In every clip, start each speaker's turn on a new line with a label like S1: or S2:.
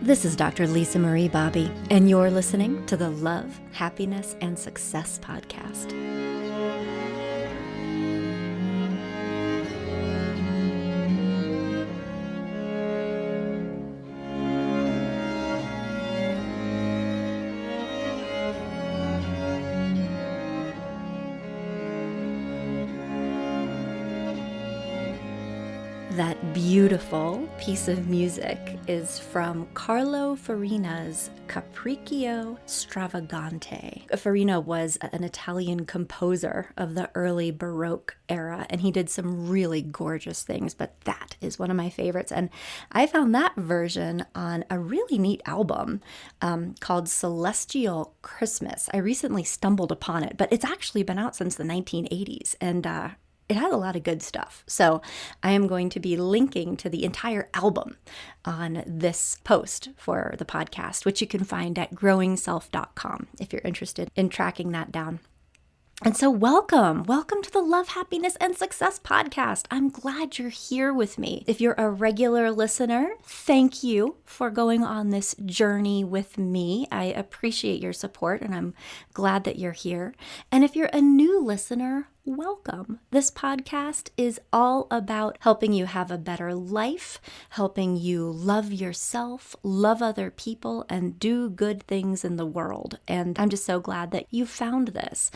S1: This is Dr. Lisa Marie Bobby, and you're listening to the Love, Happiness, and Success podcast. That beautiful piece of music is from Carlo Farina's Capriccio Stravagante. Farina was an Italian composer of the early Baroque era, and he did some really gorgeous things, but that is one of my favorites. And I found that version on a really neat album called Celestial Christmas. I recently stumbled upon it, but it's actually been out since the 1980s, and it has a lot of good stuff. So I am going to be linking to the entire album on this post for the podcast, which you can find at growingself.com if you're interested in tracking that down. And so welcome to the Love, Happiness, and Success podcast. I'm glad you're here with me. If you're a regular listener, thank you for going on this journey with me. I appreciate your support, and I'm glad that you're here. And if you're a new listener, welcome. This podcast is all about helping you have a better life, helping you love yourself, love other people, and do good things in the world. And I'm just so glad that you found this.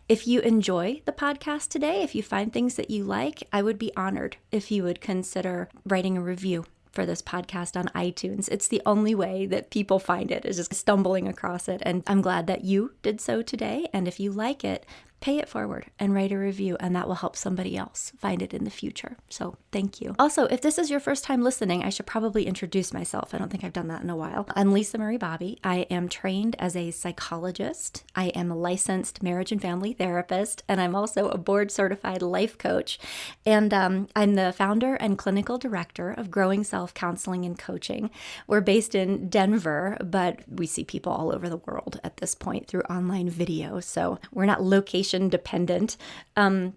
S1: If you enjoy the podcast today, if you find things that you like, I would be honored if you would consider writing a review for this podcast on iTunes. It's the only way that people find it, is just stumbling across it. And I'm glad that you did so today. And if you like it, pay it forward and write a review, and that will help somebody else find it in the future. So thank you. Also, if this is your first time listening, I should probably introduce myself. I don't think I've done that in a while. I'm Lisa Marie Bobby. I am trained as a psychologist. I am a licensed marriage and family therapist, and I'm also a board certified life coach. And I'm the founder and clinical director of Growing Self Counseling and Coaching. We're based in Denver, but we see people all over the world at this point through online video. So we're not location dependent. And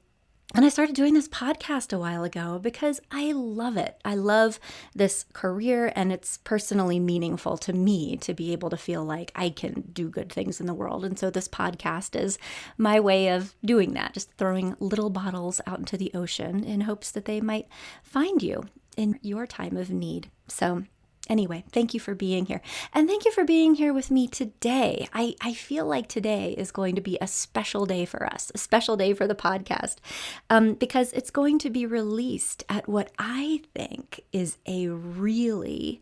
S1: I started doing this podcast a while ago because I love it. I love this career, and it's personally meaningful to me to be able to feel like I can do good things in the world. And so this podcast is my way of doing that, just throwing little bottles out into the ocean in hopes that they might find you in your time of need. So anyway, thank you for being here. And thank you for being here with me today. I feel like today is going to be a special day for us, a special day for the podcast, because it's going to be released at what I think is a really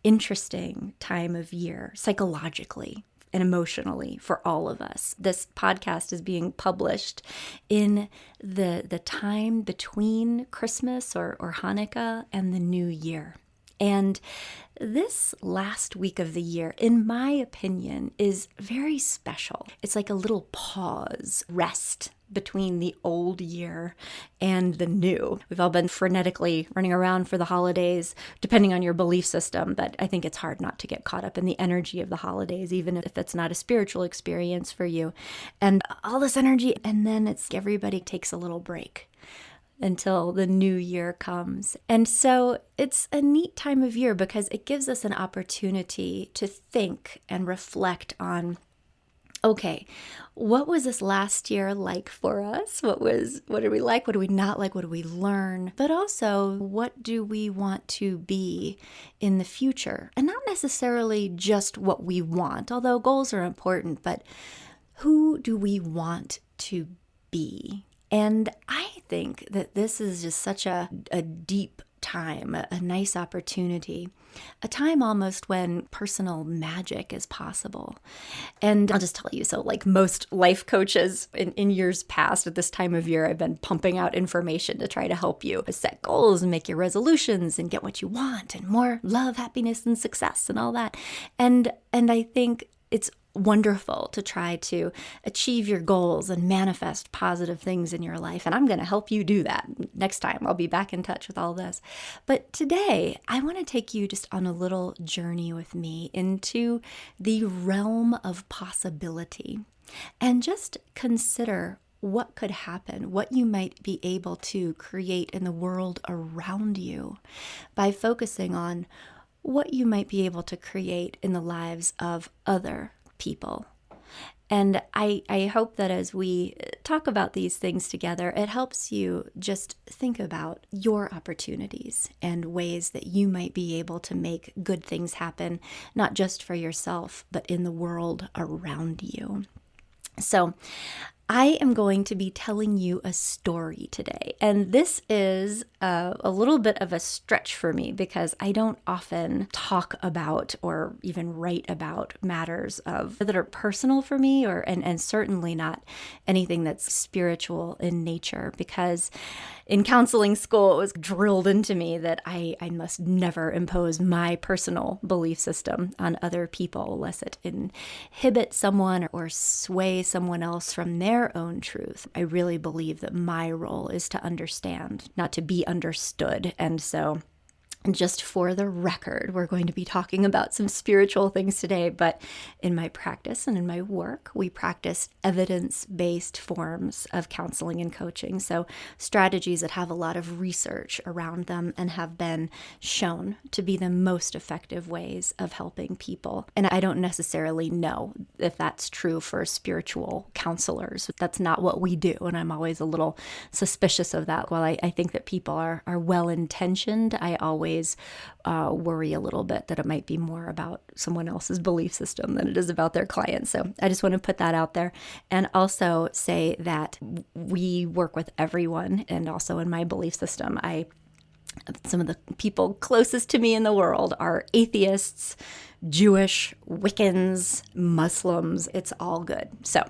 S1: interesting time of year, psychologically and emotionally for all of us. This podcast is being published in the time between Christmas or Hanukkah and the New Year. And this last week of the year, in my opinion, is very special. It's like a little pause, rest between the old year and the new. We've all been frenetically running around for the holidays, depending on your belief system, but I think it's hard not to get caught up in the energy of the holidays, even if it's not a spiritual experience for you. And all this energy, and then it's everybody takes a little break until the new year comes. And so it's a neat time of year because it gives us an opportunity to think and reflect on, okay, what was this last year like for us? What did we like? What did we not like? What did we learn? But also, what do we want to be in the future? And not necessarily just what we want, although goals are important, but who do we want to be? And I think that this is just such a deep time, a nice opportunity, a time almost when personal magic is possible. And I'll just tell you, so like most life coaches in years past at this time of year, I've been pumping out information to try to help you set goals and make your resolutions and get what you want and more love, happiness, and success and all that. And I think it's wonderful to try to achieve your goals and manifest positive things in your life. And I'm going to help you do that. Next time, I'll be back in touch with all this. But today, I want to take you just on a little journey with me into the realm of possibility and just consider what could happen, what you might be able to create in the world around you by focusing on what you might be able to create in the lives of other people. And I hope that as we talk about these things together, it helps you just think about your opportunities and ways that you might be able to make good things happen, not just for yourself, but in the world around you. So I am going to be telling you a story today. And this is a little bit of a stretch for me because I don't often talk about or even write about matters that are personal for me, and certainly not anything that's spiritual in nature, because in counseling school, it was drilled into me that I must never impose my personal belief system on other people, lest it inhibit someone or sway someone else from their own truth. I really believe that my role is to understand, not to be understood. And so, just for the record, we're going to be talking about some spiritual things today, but in my practice and in my work, we practice evidence-based forms of counseling and coaching. So strategies that have a lot of research around them and have been shown to be the most effective ways of helping people. And I don't necessarily know if that's true for spiritual counselors. That's not what we do. And I'm always a little suspicious of that. While I think that people are well-intentioned, I always worry a little bit that it might be more about someone else's belief system than it is about their clients. So I just want to put that out there and also say that we work with everyone, and also in my belief system, some of the people closest to me in the world are atheists, Jewish, Wiccans, Muslims. It's all good. So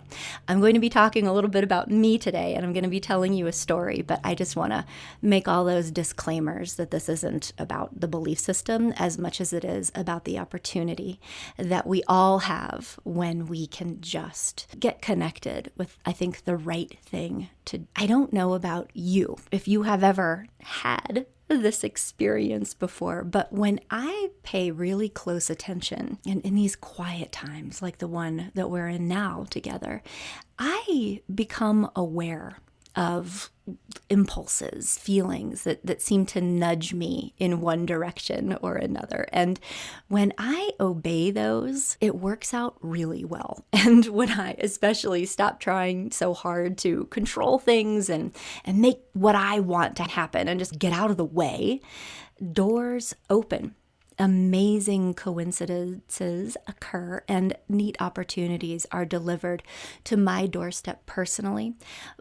S1: I'm going to be talking a little bit about me today, and I'm going to be telling you a story, but I just want to make all those disclaimers that this isn't about the belief system as much as it is about the opportunity that we all have when we can just get connected with, I think, the right thing to do. I don't know about you, if you have ever had this experience before, but when I pay really close attention and in these quiet times like the one that we're in now together, I become aware of impulses, feelings that seem to nudge me in one direction or another. And when I obey those, it works out really well. And when I especially stop trying so hard to control things and make what I want to happen and just get out of the way, doors open. Amazing coincidences occur and neat opportunities are delivered to my doorstep personally.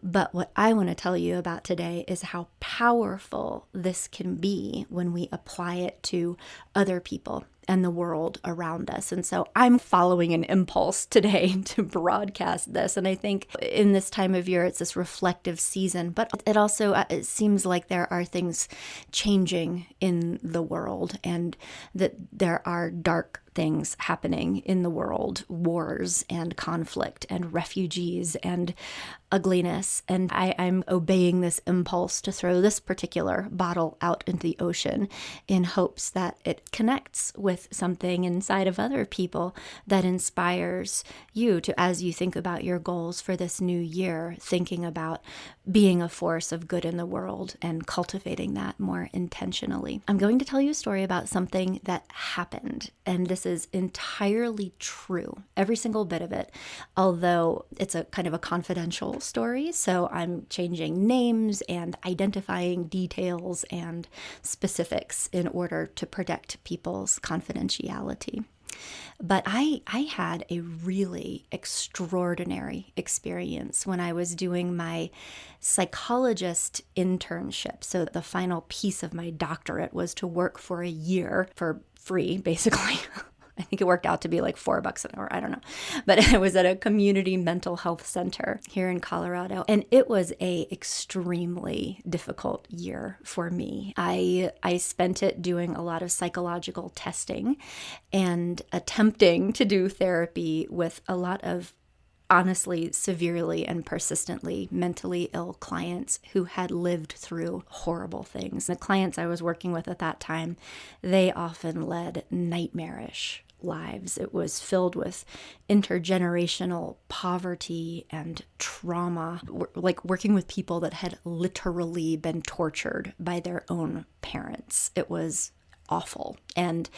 S1: But what I want to tell you about today is how powerful this can be when we apply it to other people and the world around us. And so I'm following an impulse today to broadcast this. And I think in this time of year, it's this reflective season, but it also it seems like there are things changing in the world and that there are dark things happening in the world, wars and conflict and refugees and ugliness. And I'm obeying this impulse to throw this particular bottle out into the ocean in hopes that it connects with something inside of other people that inspires you to, as you think about your goals for this new year, thinking about being a force of good in the world and cultivating that more intentionally. I'm going to tell you a story about something that happened, and this is entirely true, every single bit of it, although it's a kind of a confidential story, so I'm changing names and identifying details and specifics in order to protect people's confidentiality. But I had a really extraordinary experience when I was doing my psychologist internship. So the final piece of my doctorate was to work for a year for free, basically. I think it worked out to be like $4 an hour. I don't know. But I was at a community mental health center here in Colorado. And it was a extremely difficult year for me. I spent it doing a lot of psychological testing and attempting to do therapy with a lot of honestly, severely and persistently mentally ill clients who had lived through horrible things. The clients I was working with at that time, they often led nightmarish lives. It was filled with intergenerational poverty and trauma, like working with people that had literally been tortured by their own parents. It was awful. And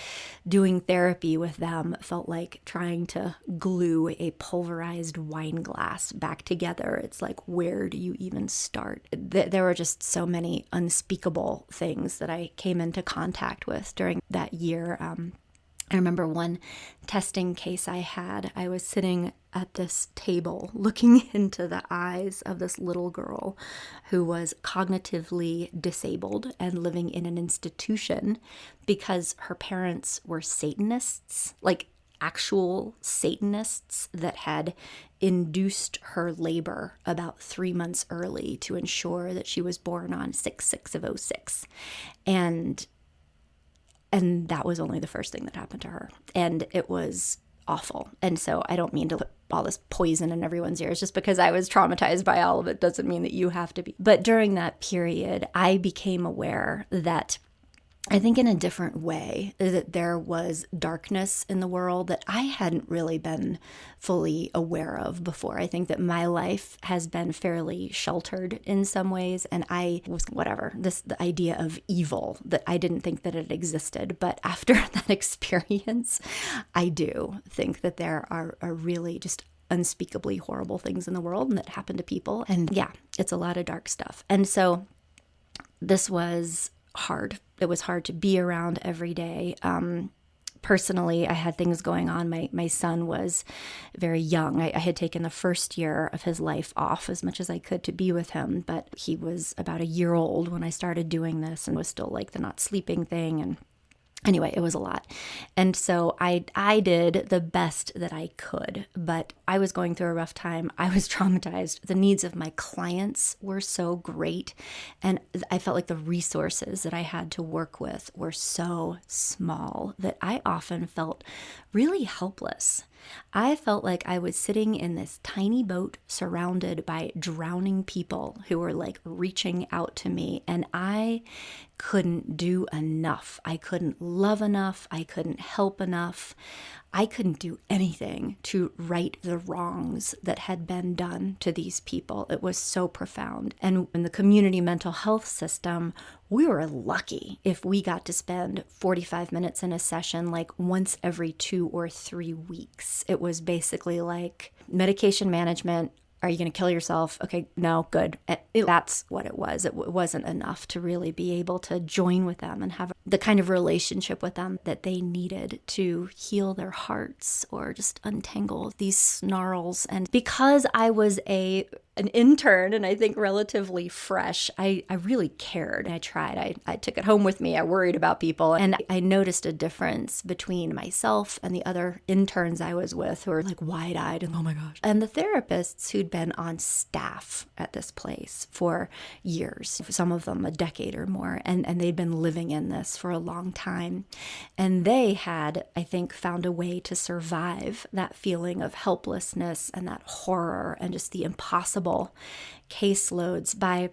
S1: doing therapy with them felt like trying to glue a pulverized wine glass back together. It's like, where do you even start? There were just so many unspeakable things that I came into contact with during that year. I remember one testing case I had. I was sitting at this table looking into the eyes of this little girl who was cognitively disabled and living in an institution because her parents were Satanists, like actual Satanists that had induced her labor about 3 months early to ensure that she was born on 6/6 of '06. And that was only the first thing that happened to her. And it was awful. And so I don't mean to put all this poison in everyone's ears. Just because I was traumatized by all of it doesn't mean that you have to be. But during that period, I became aware that I think in a different way that there was darkness in the world that I hadn't really been fully aware of before. I think that my life has been fairly sheltered in some ways, and I was the idea of evil, that I didn't think that it existed. But after that experience, I do think that there are really just unspeakably horrible things in the world and that happen to people. And yeah, it's a lot of dark stuff. And so this was hard. It was hard to be around every day. Personally, I had things going on. My son was very young. I had taken the first year of his life off as much as I could to be with him, but he was about a year old when I started doing this and was still like the not sleeping thing. And anyway, it was a lot. And so I did the best that I could, but I was going through a rough time. I was traumatized. The needs of my clients were so great. And I felt like the resources that I had to work with were so small that I often felt really helpless. I felt like I was sitting in this tiny boat surrounded by drowning people who were like reaching out to me, and I couldn't do enough. I couldn't love enough. I couldn't help enough. I couldn't do anything to right the wrongs that had been done to these people. It was so profound. And in the community mental health system, we were lucky if we got to spend 45 minutes in a session like once every 2 or 3 weeks. It was basically like medication management. Are you going to kill yourself? Okay, no, good. That's what it was. It wasn't enough to really be able to join with them and have the kind of relationship with them that they needed to heal their hearts or just untangle these snarls. And because I was an intern and I think relatively fresh, I really cared. I tried. I took it home with me. I worried about people. And I noticed a difference between myself and the other interns I was with who were like wide-eyed and oh my gosh. And the therapists who'd been on staff at this place for years, some of them a decade or more. And they'd been living in this for a long time. And they had, I think, found a way to survive that feeling of helplessness and that horror and just the impossible caseloads by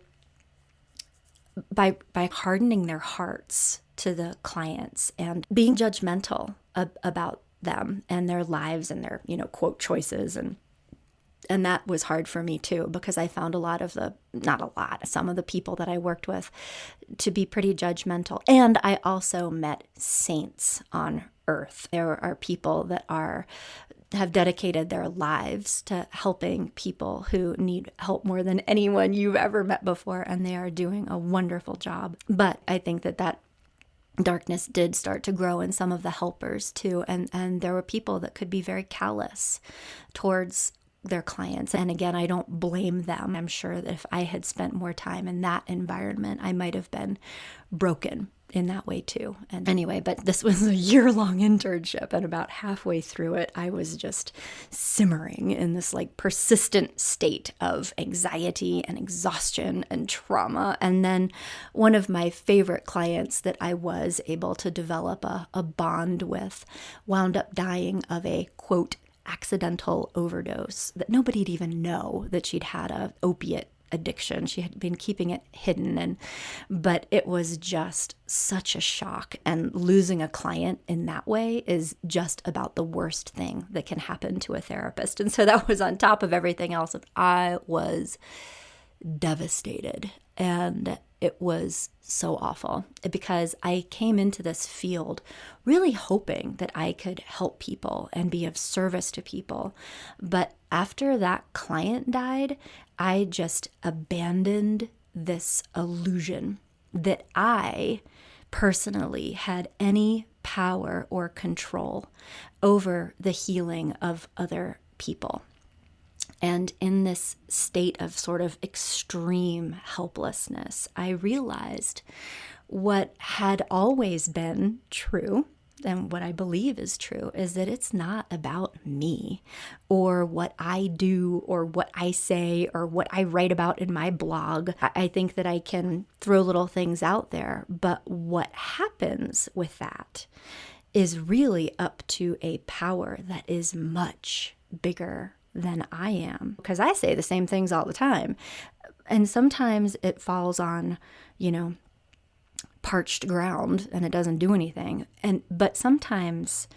S1: hardening their hearts to the clients and being judgmental about them and their lives and their, quote, choices. And that was hard for me too, because I found some of the people that I worked with to be pretty judgmental. And I also met saints on earth. There are people that have dedicated their lives to helping people who need help more than anyone you've ever met before, and they are doing a wonderful job. But I think that darkness did start to grow in some of the helpers too, and there were people that could be very callous towards their clients. And again, I don't blame them. I'm sure that if I had spent more time in that environment, I might have been broken in that way too. And anyway, but this was a year-long internship, and about halfway through it, I was just simmering in this like persistent state of anxiety and exhaustion and trauma. And then one of my favorite clients that I was able to develop a bond with wound up dying of a, quote, accidental overdose that nobody'd even know that she'd had a opiate addiction. She had been keeping it hidden, but it was just such a shock. And losing a client in that way is just about the worst thing that can happen to a therapist. And so that was on top of everything else. And I was devastated. And it was so awful because I came into this field really hoping that I could help people and be of service to people. But after that client died, I just abandoned this illusion that I personally had any power or control over the healing of other people. And in this state of sort of extreme helplessness, I realized what had always been true, and what I believe is true, is that it's not about me or what I do or what I say or what I write about in my blog. I think that I can throw little things out there, but what happens with that is really up to a power that is much bigger than I am. Because I say the same things all the time. And sometimes it falls on, parched ground and it doesn't do anything. But sometimes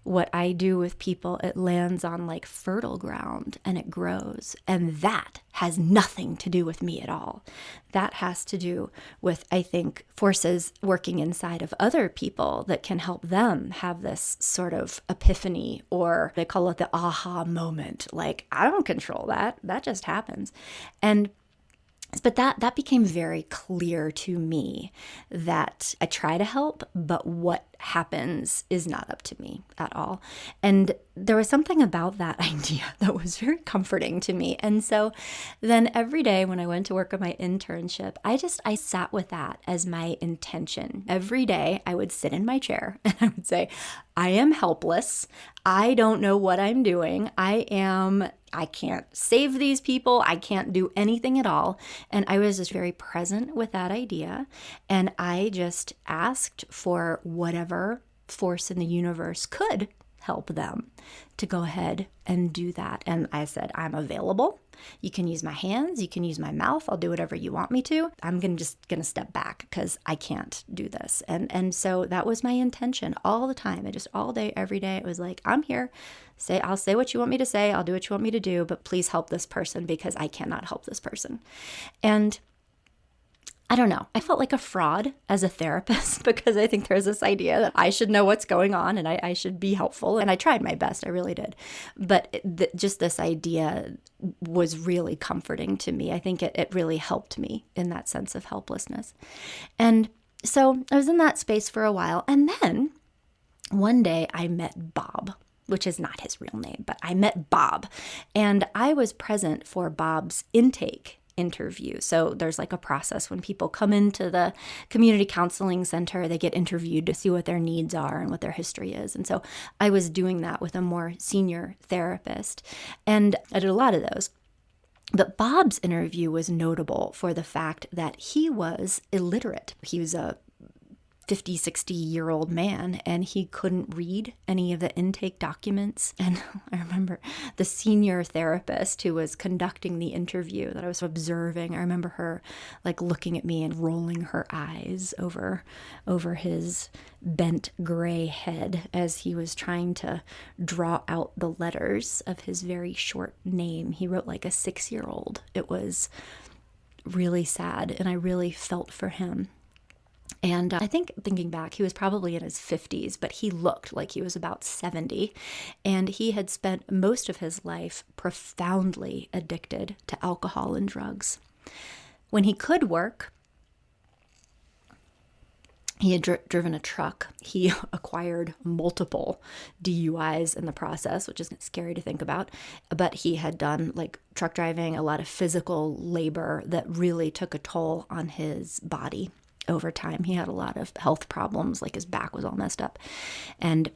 S1: what I do with people, it lands on like fertile ground and it grows. And that has nothing to do with me at all. That has to do with, I think, forces working inside of other people that can help them have this sort of epiphany, or they call it the aha moment. Like, I don't control that. That just happens. But that became very clear to me, that I try to help, but what happens is not up to me at all. And there was something about that idea that was very comforting to me. And so then every day when I went to work on my internship, I sat with that as my intention. Every day I would sit in my chair and I would say, I am helpless. I don't know what I'm doing. I can't save these people. I can't do anything at all. And I was just very present with that idea. And I just asked for whatever force in the universe could help them to go ahead and do that. And I said, I'm available. You can use my hands. You can use my mouth. I'll do whatever you want me to. I'm just going to step back because I can't do this. And so that was my intention all the time. All day, every day, it was like, I'm here. I'll say what you want me to say. I'll do what you want me to do, but please help this person because I cannot help this person. And I don't know. I felt like a fraud as a therapist because I think there's this idea that I should know what's going on and I should be helpful. And I tried my best. I really did. But just this idea was really comforting to me. I think it really helped me in that sense of helplessness. And so I was in that space for a while. And then one day I met Bob, which is not his real name, but I met Bob. And I was present for Bob's intake interview. So there's like a process when people come into the community counseling center, they get interviewed to see what their needs are and what their history is. And so I was doing that with a more senior therapist, and I did a lot of those. But Bob's interview was notable for the fact that he was illiterate. He was a 50, 60-year-old man, and he couldn't read any of the intake documents. And I remember the senior therapist who was conducting the interview that I was observing, I remember her like looking at me and rolling her eyes over his bent gray head as he was trying to draw out the letters of his very short name. He wrote like a 6-year-old. It was really sad, and I really felt for him. And I think, thinking back, he was probably in his 50s, but he looked like he was about 70. And he had spent most of his life profoundly addicted to alcohol and drugs. When he could work, he had driven a truck. He acquired multiple DUIs in the process, which is scary to think about. But he had done like truck driving, a lot of physical labor that really took a toll on his body. Over time, he had a lot of health problems, like his back was all messed up. And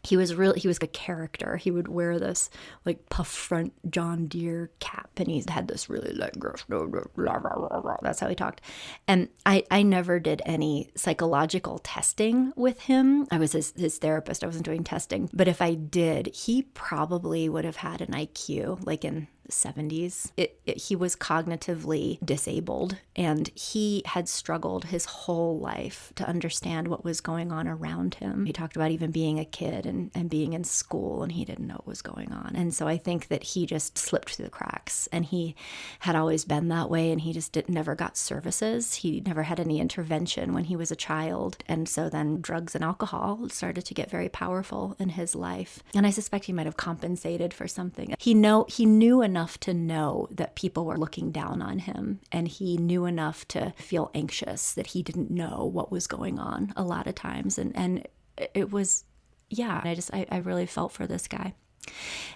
S1: he was a character. He would wear this like puff front John Deere cap, and he had this really like gross, that's how he talked. And I never did any psychological testing with him. I was his therapist. I wasn't doing testing. But if I did, he probably would have had an IQ like in 70s. He was cognitively disabled, and he had struggled his whole life to understand what was going on around him. He talked about even being a kid and being in school, and he didn't know what was going on. And so I think that he just slipped through the cracks, and he had always been that way, and he just never got services. He never had any intervention when he was a child. And so then drugs and alcohol started to get very powerful in his life. And I suspect he might have compensated for something. He knew enough to know that people were looking down on him, and he knew enough to feel anxious that he didn't know what was going on a lot of times. And it was, yeah, I really felt for this guy.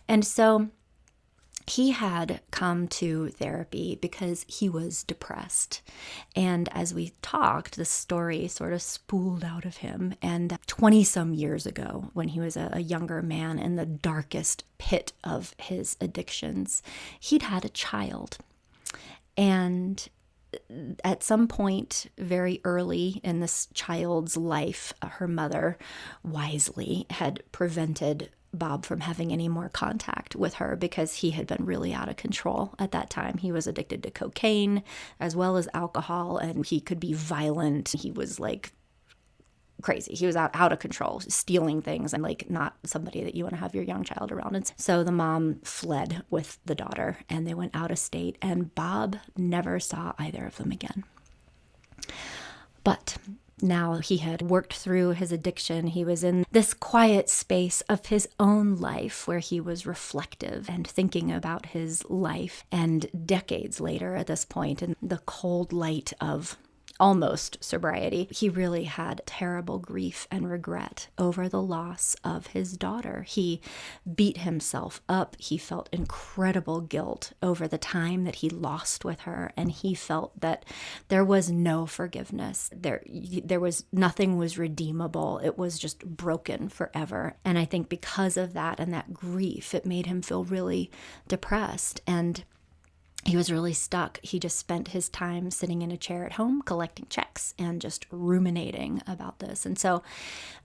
S1: And so he had come to therapy because he was depressed. And as we talked, the story sort of spooled out of him. And 20 some years ago, when he was a younger man in the darkest pit of his addictions, he'd had a child. And at some point very early in this child's life, her mother wisely had prevented Bob from having any more contact with her because he had been really out of control at that time. He was addicted to cocaine as well as alcohol, and he could be violent. He was like crazy. He was out of control, stealing things, and like not somebody that you want to have your young child around. And so the mom fled with the daughter, and they went out of state, and Bob never saw either of them again. But now he had worked through his addiction. He was in this quiet space of his own life where he was reflective and thinking about his life. And decades later at this point, in the cold light of almost sobriety, he really had terrible grief and regret over the loss of his daughter. He beat himself up. He felt incredible guilt over the time that he lost with her, and he felt that there was no forgiveness. There was nothing was redeemable. It was just broken forever. And I think because of that and that grief, it made him feel really depressed, and he was really stuck. He just spent his time sitting in a chair at home, collecting checks and just ruminating about this. And so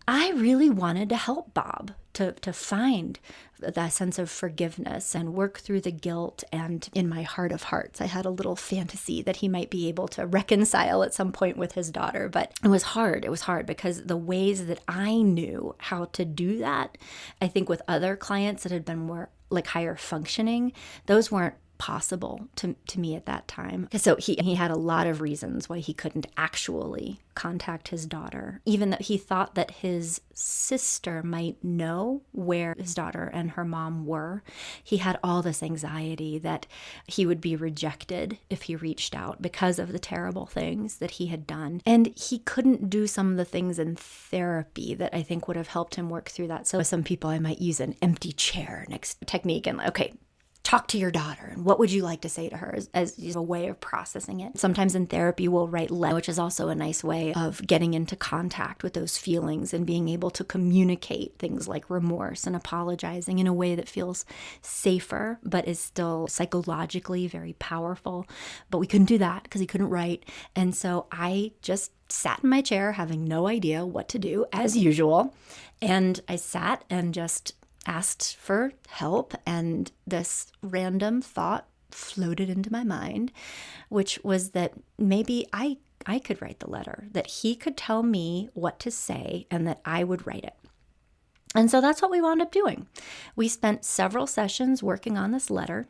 S1: I really wanted to help Bob to find that sense of forgiveness and work through the guilt. And in my heart of hearts, I had a little fantasy that he might be able to reconcile at some point with his daughter. But it was hard. It was hard because the ways that I knew how to do that, I think with other clients that had been more like higher functioning, those weren't possible to me at that time. So he had a lot of reasons why he couldn't actually contact his daughter, even though he thought that his sister might know where his daughter and her mom were. He had all this anxiety that he would be rejected if he reached out because of the terrible things that he had done. And he couldn't do some of the things in therapy that I think would have helped him work through that. So some people, I might use an empty chair next technique and okay, talk to your daughter, and what would you like to say to her as a way of processing it. Sometimes in therapy we'll write letters, which is also a nice way of getting into contact with those feelings and being able to communicate things like remorse and apologizing in a way that feels safer but is still psychologically very powerful. But we couldn't do that because he couldn't write. And so I just sat in my chair having no idea what to do as usual. And I sat and just asked for help, and this random thought floated into my mind, which was that maybe I could write the letter, that he could tell me what to say and that I would write it. And so that's what we wound up doing. We spent several sessions working on this letter.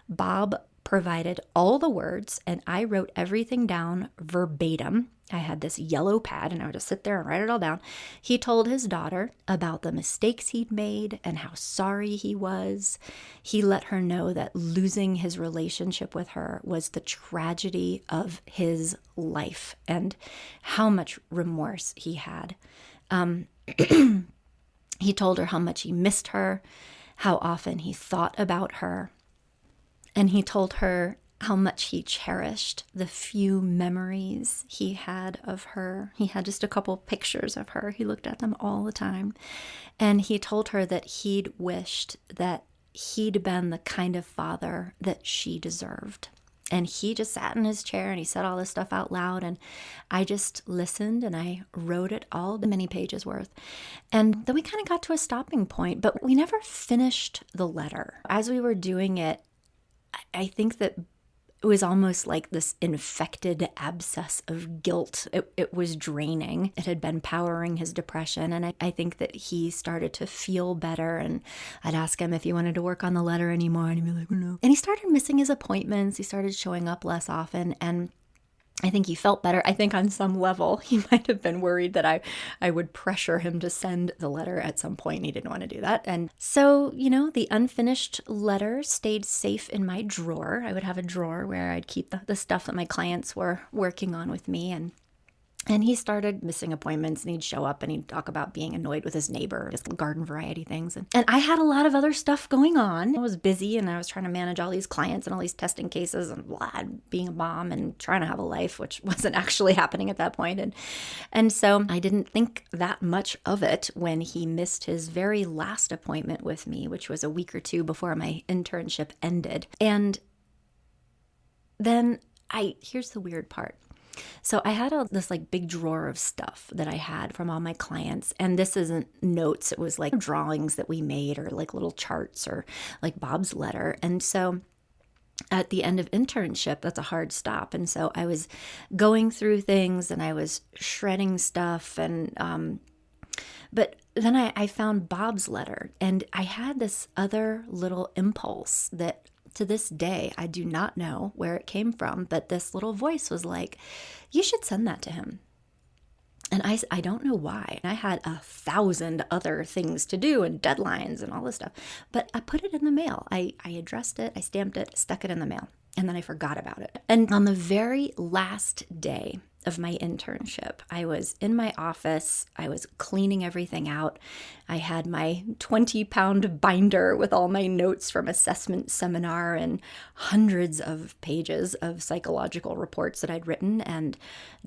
S1: Bob provided all the words, and I wrote everything down verbatim. I had this yellow pad, and I would just sit there and write it all down. He told his daughter about the mistakes he'd made and how sorry he was. He let her know that losing his relationship with her was the tragedy of his life and how much remorse he had. He told her how much he missed her, how often he thought about her. And he told her how much he cherished the few memories he had of her. He had just a couple pictures of her. He looked at them all the time. And he told her that he'd wished that he'd been the kind of father that she deserved. And he just sat in his chair and he said all this stuff out loud. And I just listened and I wrote it all, many pages worth. And then we kind of got to a stopping point, but we never finished the letter. As we were doing it, I think that it was almost like this infected abscess of guilt. It was draining. It had been powering his depression. And I think that he started to feel better. And I'd ask him if he wanted to work on the letter anymore. And he'd be like, no. And he started missing his appointments. He started showing up less often. And I think he felt better. I think on some level, he might have been worried that I would pressure him to send the letter at some point. He didn't want to do that. And so, the unfinished letter stayed safe in my drawer. I would have a drawer where I'd keep the stuff that my clients were working on with me. And he started missing appointments, and he'd show up and he'd talk about being annoyed with his neighbor, just garden variety things. And I had a lot of other stuff going on. I was busy and I was trying to manage all these clients and all these testing cases and blah, being a mom and trying to have a life, which wasn't actually happening at that point. And so I didn't think that much of it when he missed his very last appointment with me, which was a week or two before my internship ended. And then here's the weird part. So I had this like big drawer of stuff that I had from all my clients. And this isn't notes. It was like drawings that we made or like little charts or like Bob's letter. And so at the end of internship, that's a hard stop. And so I was going through things and I was shredding stuff. And but then I found Bob's letter, and I had this other little impulse that to this day, I do not know where it came from, but this little voice was like, you should send that to him. And I don't know why. I had 1,000 other things to do and deadlines and all this stuff, but I put it in the mail. I addressed it, I stamped it, stuck it in the mail, and then I forgot about it. And on the very last day of my internship, I was in my office. I was cleaning everything out. I had my 20-pound binder with all my notes from assessment seminar and hundreds of pages of psychological reports that I'd written, and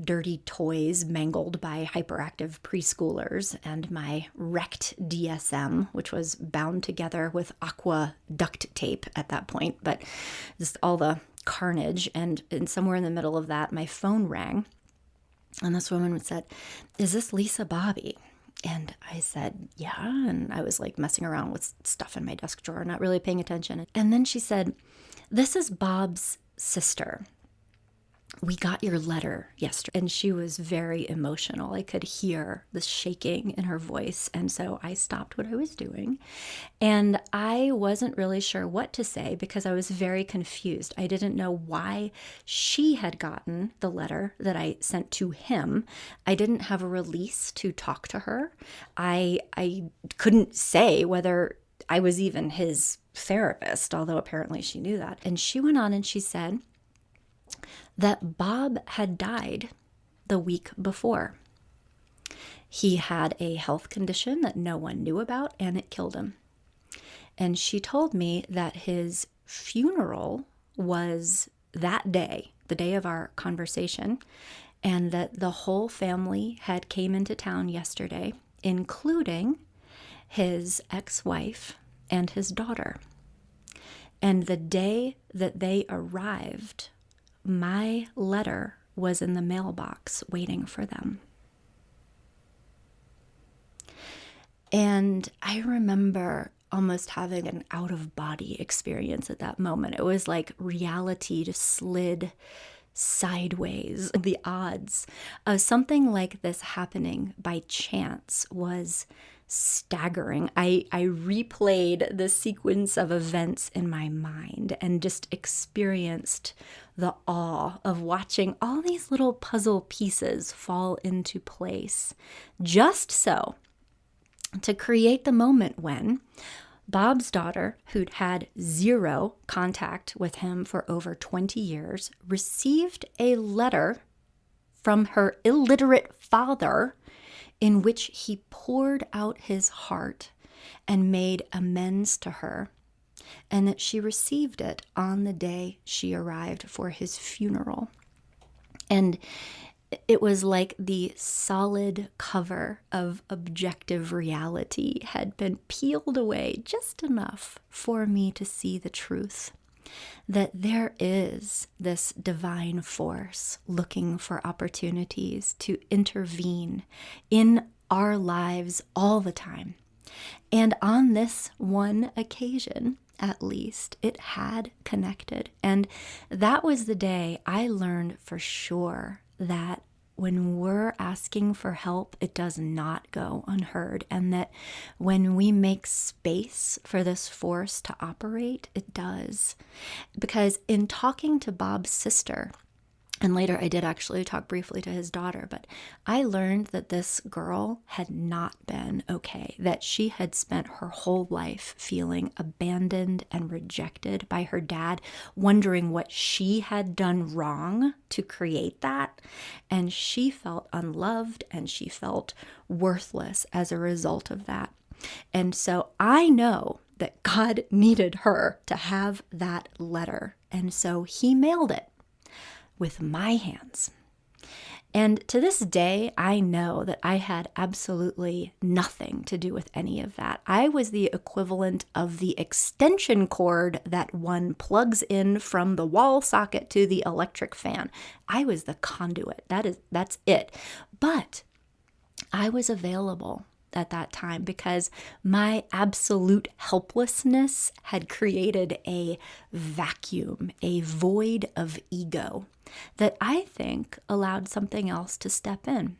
S1: dirty toys mangled by hyperactive preschoolers, and my wrecked DSM, which was bound together with aqua duct tape at that point, but just all the carnage. And somewhere in the middle of that, my phone rang. And this woman said, is this Lisa Bobby? And I said, yeah. And I was like messing around with stuff in my desk drawer, not really paying attention. And then she said, this is Bob's sister. We got your letter yesterday. And she was very emotional. I could hear the shaking in her voice. And so I stopped what I was doing. And I wasn't really sure what to say because I was very confused. I didn't know why she had gotten the letter that I sent to him. I didn't have a release to talk to her. I couldn't say whether I was even his therapist, although apparently she knew that. And she went on and she said that Bob had died the week before. He had a health condition that no one knew about, and it killed him. And she told me that his funeral was that day, the day of our conversation, and that the whole family had came into town yesterday, including his ex-wife and his daughter. And the day that they arrived, my letter was in the mailbox waiting for them. And I remember almost having an out-of-body experience at that moment. It was like reality just slid sideways. The odds of something like this happening by chance was staggering. I replayed the sequence of events in my mind and just experienced the awe of watching all these little puzzle pieces fall into place, just so to create the moment when Bob's daughter, who'd had zero contact with him for over 20 years, received a letter from her illiterate father in which he poured out his heart and made amends to her, and that she received it on the day she arrived for his funeral. And it was like the solid cover of objective reality had been peeled away just enough for me to see the truth. That there is this divine force looking for opportunities to intervene in our lives all the time. And on this one occasion, at least, it had connected. And that was the day I learned for sure that when we're asking for help, it does not go unheard. And that when we make space for this force to operate, it does. Because in talking to Bob's sister, and later I did actually talk briefly to his daughter, but I learned that this girl had not been okay, that she had spent her whole life feeling abandoned and rejected by her dad, wondering what she had done wrong to create that. And she felt unloved and she felt worthless as a result of that. And so I know that God needed her to have that letter. And so he mailed it with my hands. And to this day, I know that I had absolutely nothing to do with any of that. I was the equivalent of the extension cord that one plugs in from the wall socket to the electric fan. I was the conduit. That's it. But I was available at that time because my absolute helplessness had created a vacuum, a void of ego that I think allowed something else to step in.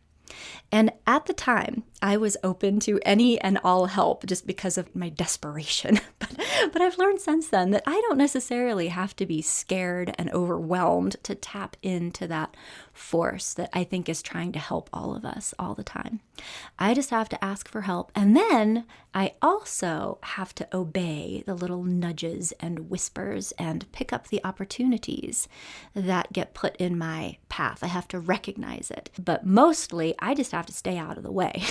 S1: And at the time, I was open to any and all help just because of my desperation. But I've learned since then that I don't necessarily have to be scared and overwhelmed to tap into that force that I think is trying to help all of us all the time. I just have to ask for help. And then I also have to obey the little nudges and whispers and pick up the opportunities that get put in my path. I have to recognize it. But mostly, I just have to stay out of the way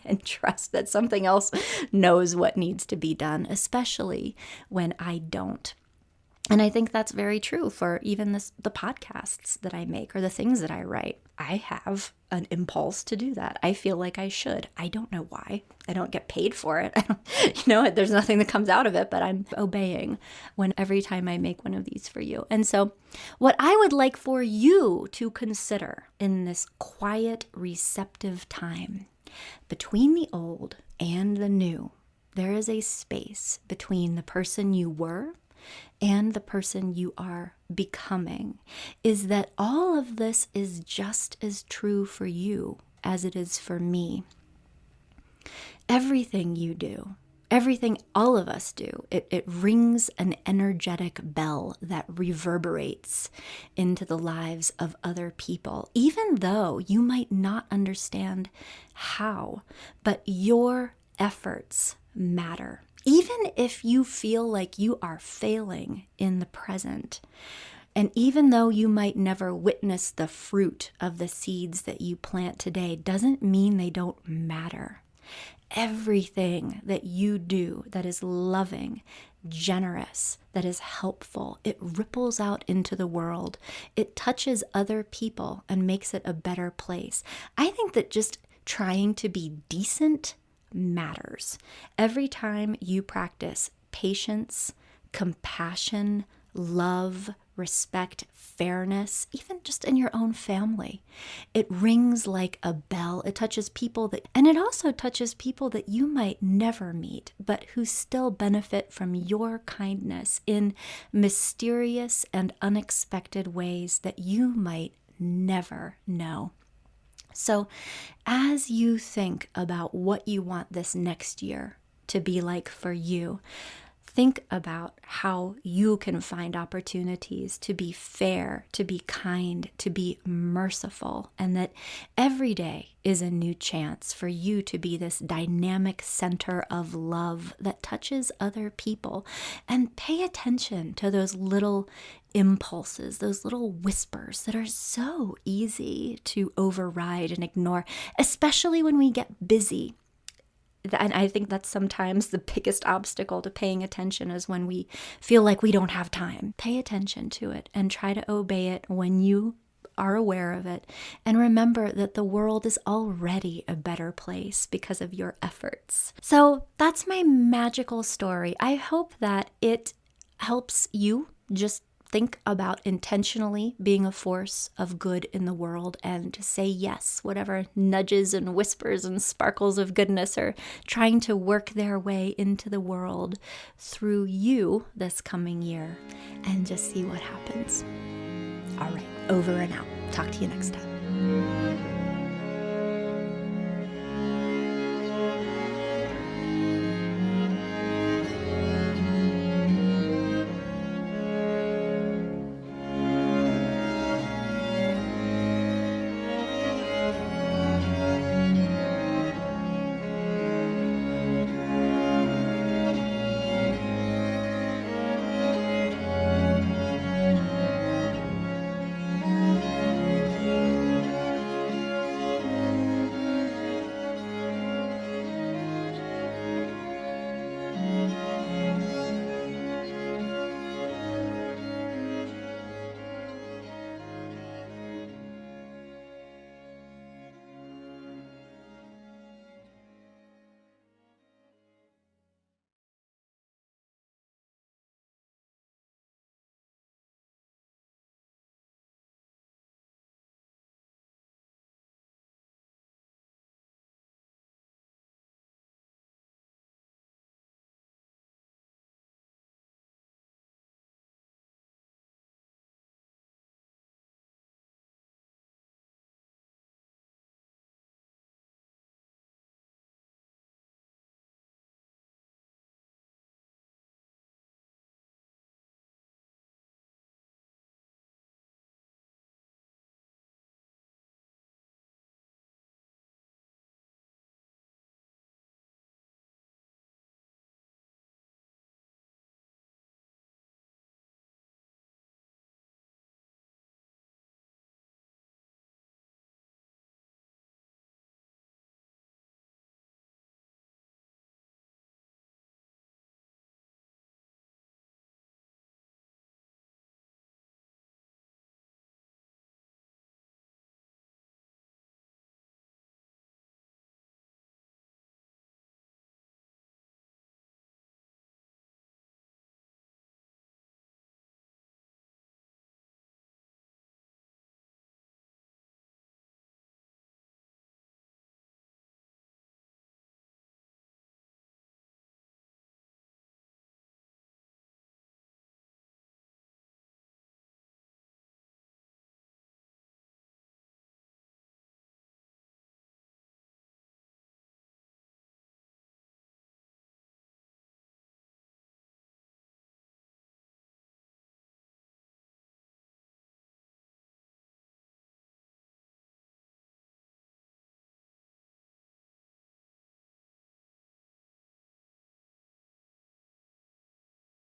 S1: and trust that something else knows what needs to be done, especially when I don't. And I think that's very true for even the podcasts that I make or the things that I write. I have an impulse to do that. I feel like I should. I don't know why. I don't get paid for it. There's nothing that comes out of it, but I'm obeying every time I make one of these for you. And so what I would like for you to consider in this quiet, receptive time between the old and the new, there is a space between the person you were and the person you are becoming, is that all of this is just as true for you as it is for me. Everything you do, everything all of us do, it rings an energetic bell that reverberates into the lives of other people, even though you might not understand how, but your efforts matter. Even if you feel like you are failing in the present, and even though you might never witness the fruit of the seeds that you plant today, doesn't mean they don't matter. Everything that you do that is loving, generous, that is helpful, it ripples out into the world. It touches other people and makes it a better place. I think that just trying to be decent matters. Every time you practice patience, compassion, love, respect, fairness, even just in your own family, it rings like a bell. It touches people and it also touches people that you might never meet, but who still benefit from your kindness in mysterious and unexpected ways that you might never know. So as you think about what you want this next year to be like for you, think about how you can find opportunities to be fair, to be kind, to be merciful, and that every day is a new chance for you to be this dynamic center of love that touches other people. And pay attention to those little impulses, those little whispers that are so easy to override and ignore, especially when we get busy. And I think that's sometimes the biggest obstacle to paying attention is when we feel like we don't have time. Pay attention to it and try to obey it when you are aware of it. And remember that the world is already a better place because of your efforts. So that's my magical story. I hope that it helps you just think about intentionally being a force of good in the world and to say yes, whatever nudges and whispers and sparkles of goodness are trying to work their way into the world through you this coming year, and just see what happens. All right, over and out. Talk to you next time.